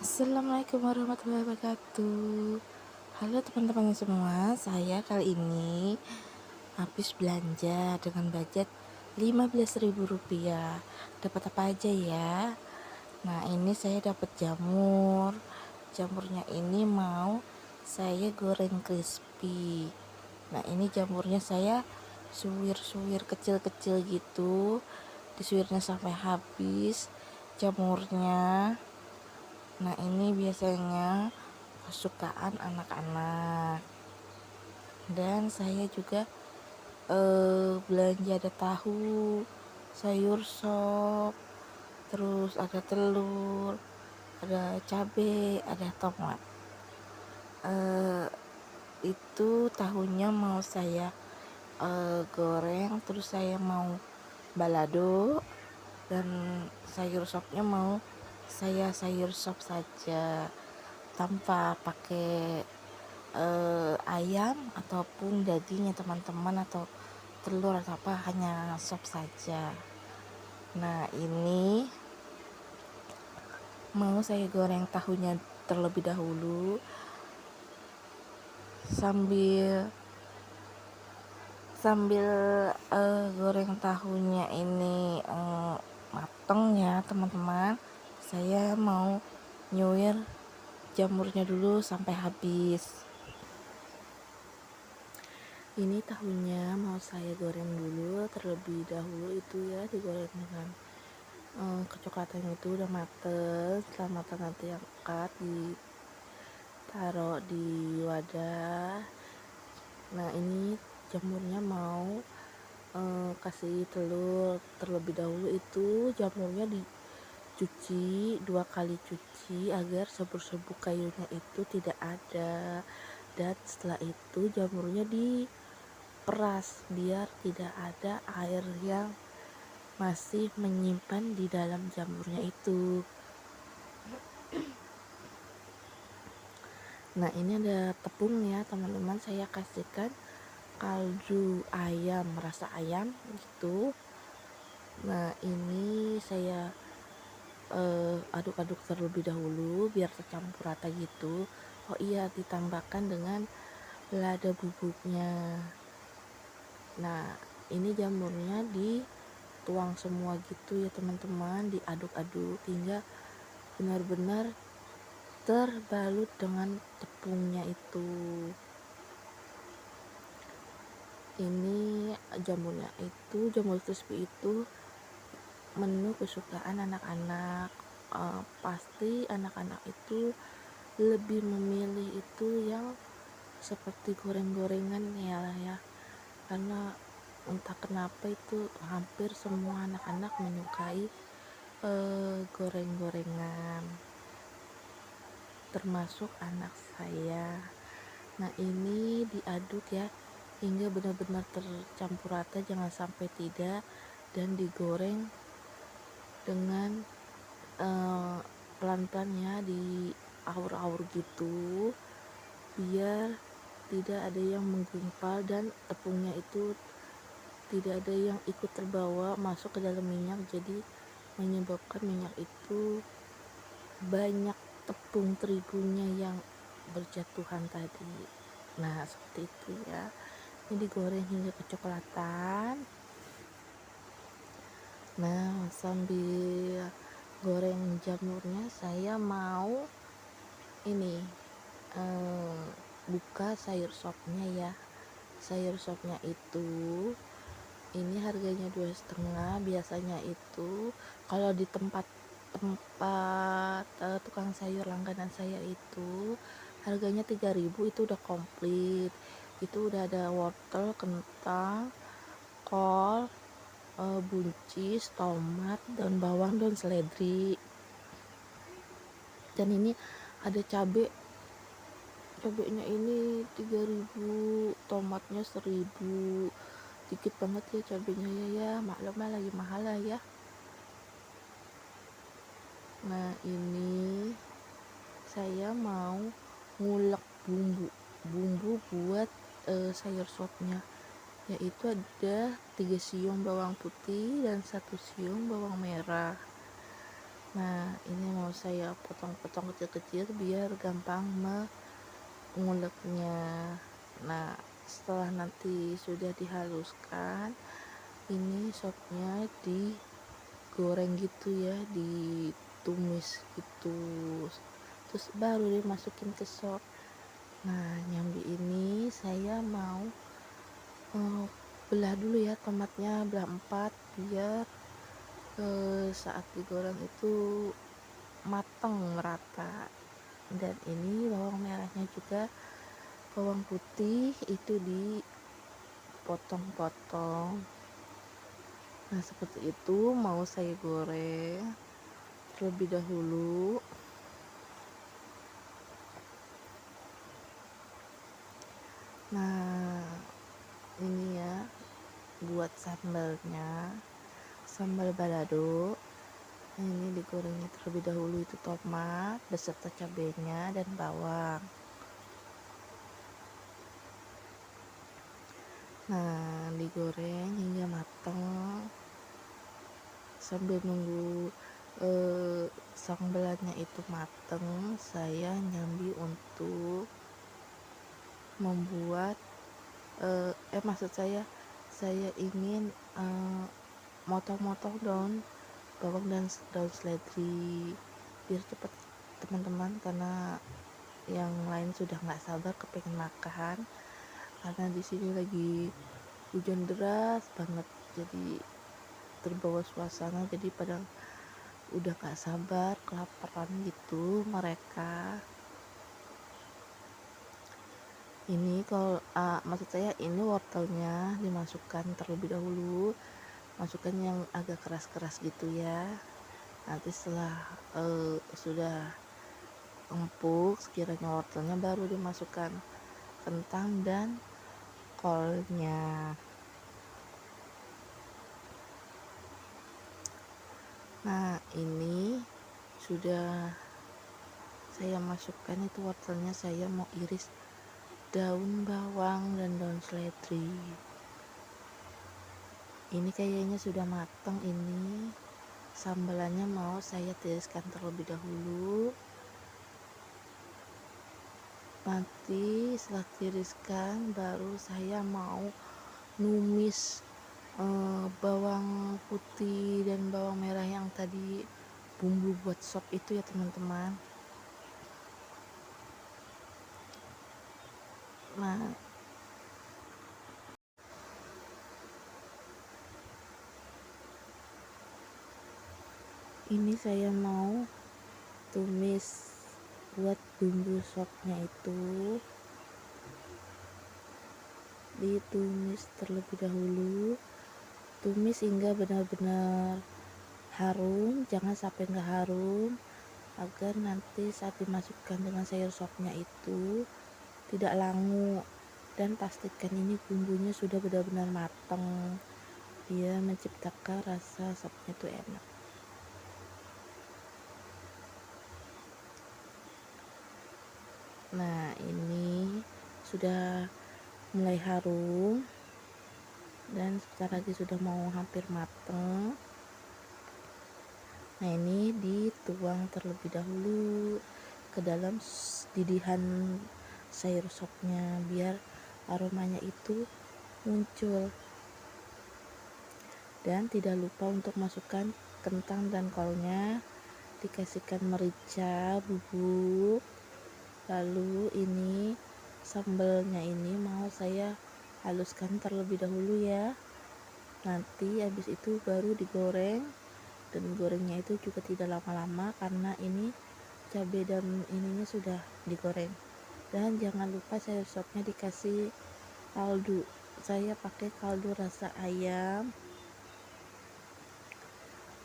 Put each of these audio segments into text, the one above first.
Assalamualaikum warahmatullahi wabarakatuh. Halo teman-teman semua, saya kali ini habis belanja dengan budget Rp15.000. Dapat apa aja ya? Nah, ini saya dapat jamur. Jamurnya ini mau saya goreng crispy. Nah, ini jamurnya saya suwir-suwir kecil-kecil gitu. Disuwirnya sampai habis jamurnya. Nah, ini biasanya kesukaan anak-anak. Dan saya juga belanja ada tahu, sayur sop, terus ada telur, ada cabai, ada tomat. Itu tahunya mau saya goreng, terus saya mau balado, dan sayur sopnya mau saya sayur sop saja tanpa pakai ayam ataupun dagingnya teman-teman, atau telur atau apa, hanya sop saja. Nah, ini mau saya goreng tahunya terlebih dahulu sambil sambil goreng tahunya ini mateng ya teman-teman. Saya mau nyuir jamurnya dulu sampai habis. Ini tahunya mau saya goreng dulu terlebih dahulu, itu ya, digoreng dengan kecoklatan itu udah mateng. Setelah matang nanti angkat, ditaruh di wadah. Nah, ini jamurnya mau kasih telur terlebih dahulu. Itu jamurnya dicuci 2 kali cuci agar serbuk-serbuk kayunya itu tidak ada, dan setelah itu jamurnya diperas biar tidak ada air yang masih menyimpan di dalam jamurnya itu. Nah, ini ada tepung ya teman-teman, saya kasihkan kaldu ayam, rasa ayam gitu. Nah, ini saya aduk-aduk terlebih dahulu biar tercampur rata gitu. Oh iya, ditambahkan dengan lada bubuknya. Nah, ini jamurnya dituang semua gitu ya teman-teman, diaduk-aduk hingga benar-benar terbalut dengan tepungnya itu. Ini jamurnya itu, jamur crispy itu menu kesukaan anak-anak. Pasti anak-anak itu lebih memilih itu yang seperti goreng-gorengan ya, karena entah kenapa itu hampir semua anak-anak menyukai goreng-gorengan, termasuk anak saya. Nah, ini diaduk ya hingga benar-benar tercampur rata, jangan sampai tidak, dan digoreng dengan pelan-pelan ya, di aur-aur gitu biar tidak ada yang menggumpal dan tepungnya itu tidak ada yang ikut terbawa masuk ke dalam minyak, jadi menyebabkan minyak itu banyak tepung terigunya yang berjatuhan tadi. Nah, seperti itu ya. Ini digoreng hingga kecoklatan. Nah, sambil goreng jamurnya, saya mau ini buka sayur sopnya ya. Sayur sopnya itu ini harganya 2,5. Biasanya itu kalau di tempat tukang sayur langganan saya itu harganya 3.000, itu udah komplit. Itu udah ada wortel, kentang, kol, buncis, tomat, daun bawang, daun seledri. Dan ini ada cabenya ini 3.000, tomatnya 1.000. Dikit banget ya cabenya ya, maklum lah lagi mahal lah ya. Nah, ini saya mau ngulek bumbu buat sayur sopnya, yaitu ada 3 siung bawang putih dan 1 siung bawang merah. Nah, ini mau saya potong-potong kecil-kecil biar gampang menguleknya. Nah, setelah nanti sudah dihaluskan, ini sopnya digoreng gitu ya, ditumis gitu, terus baru dimasukin ke sop. Nah, nyambi ini saya mau belah dulu ya tomatnya, belah 4 biar saat digoreng itu mateng merata. Dan ini bawang merahnya juga, bawang putih itu dipotong-potong. Nah, seperti itu mau saya goreng terlebih dahulu. Nah, ini ya buat sambalnya, sambal balado. Nah, ini digorengnya terlebih dahulu itu tomat beserta cabenya dan bawang. Nah, digoreng hingga matang. Sambil nunggu sambalnya itu matang, saya nyambi untuk membuat maksud saya ingin motong-motong daun bawang dan daun seledri biar cepat teman-teman, karena yang lain sudah nggak sabar kepengen makan, karena di sini lagi hujan deras banget, jadi terbawa suasana, jadi pada udah gak sabar, kelaparan gitu mereka. Ini kalau maksud saya ini wortelnya dimasukkan terlebih dahulu, masukkan yang agak keras-keras gitu ya. Nanti setelah sudah empuk sekiranya wortelnya, baru dimasukkan kentang dan kolnya. Nah, ini sudah saya masukkan itu wortelnya, saya mau iris daun bawang dan daun seledri. Ini kayaknya sudah matang. Ini sambalannya mau saya tiriskan terlebih dahulu. Nanti setelah tiriskan baru saya mau numis bawang putih dan bawang merah yang tadi bumbu buat sop itu ya teman-teman. Nah, ini saya mau tumis buat bumbu sopnya itu, ditumis terlebih dahulu, tumis hingga benar-benar harum, jangan sampai nggak harum, agar nanti saat dimasukkan dengan sayur sopnya itu tidak langu. Dan pastikan ini bumbunya sudah benar-benar matang, dia menciptakan rasa sopnya itu enak. Nah, ini sudah mulai harum dan sebentar lagi sudah mau hampir matang. Nah, ini dituang terlebih dahulu ke dalam didihan sayur sopnya biar aromanya itu muncul. Dan tidak lupa untuk masukkan kentang dan kolnya, dikasihkan merica bubuk. Lalu ini sambalnya ini mau saya haluskan terlebih dahulu ya. Nanti habis itu baru digoreng, dan gorengnya itu juga tidak lama-lama karena ini cabai dan ininya sudah digoreng. Dan jangan lupa sayur sopnya dikasih kaldu, saya pakai kaldu rasa ayam.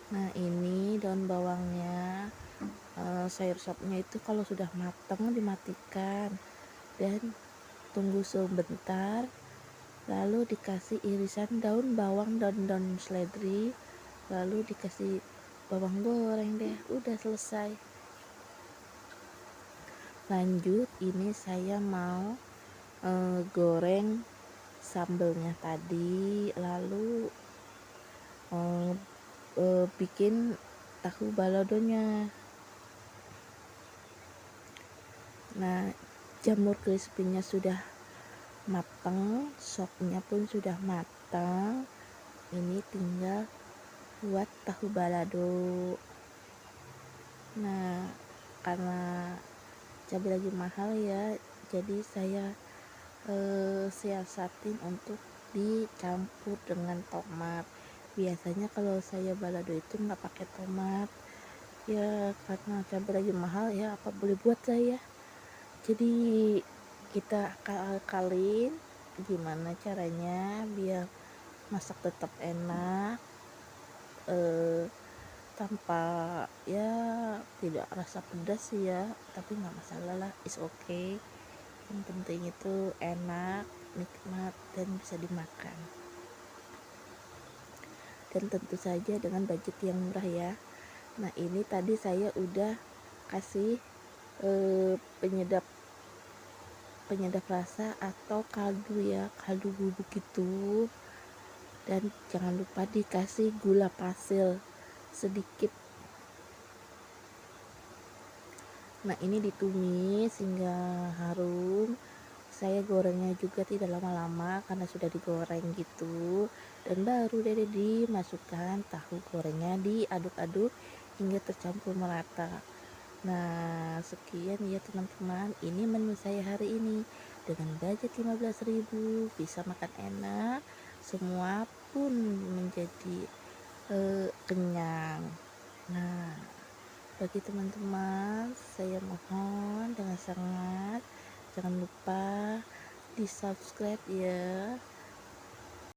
Nah, ini daun bawangnya, sayur sopnya itu kalau sudah matang dimatikan dan tunggu sebentar, lalu dikasih irisan daun bawang dan daun seledri, lalu dikasih bawang goreng deh, udah selesai. Lanjut, ini saya mau goreng sambelnya tadi, lalu bikin tahu baladonya. Nah, jamur crispy-nya sudah matang, sopnya pun sudah matang. Ini tinggal buat tahu balado. Nah, karena cabai lagi mahal ya, jadi saya siasatin untuk dicampur dengan tomat. Biasanya kalau saya balado itu nggak pakai tomat ya, karena cabai lagi mahal ya, apa boleh buat saya. Jadi kita akalin gimana caranya biar masak tetap enak, tanpa ya tidak rasa pedas ya, tapi nggak masalah lah, is okay. Yang penting itu enak, nikmat, dan bisa dimakan, dan tentu saja dengan budget yang murah ya. Nah, ini tadi saya udah kasih penyedap rasa atau kaldu ya, kaldu bubuk gitu. Dan jangan lupa dikasih gula pasir sedikit. Nah, ini ditumis hingga harum. Saya gorengnya juga tidak lama-lama karena sudah digoreng gitu, dan baru deh dimasukkan tahu gorengnya, diaduk-aduk hingga tercampur merata. Nah, sekian ya teman-teman, ini menu saya hari ini. Dengan budget 15.000 bisa makan enak, semua pun menjadi kenyang. Nah, bagi teman-teman, saya mohon dengan sangat jangan lupa di subscribe ya,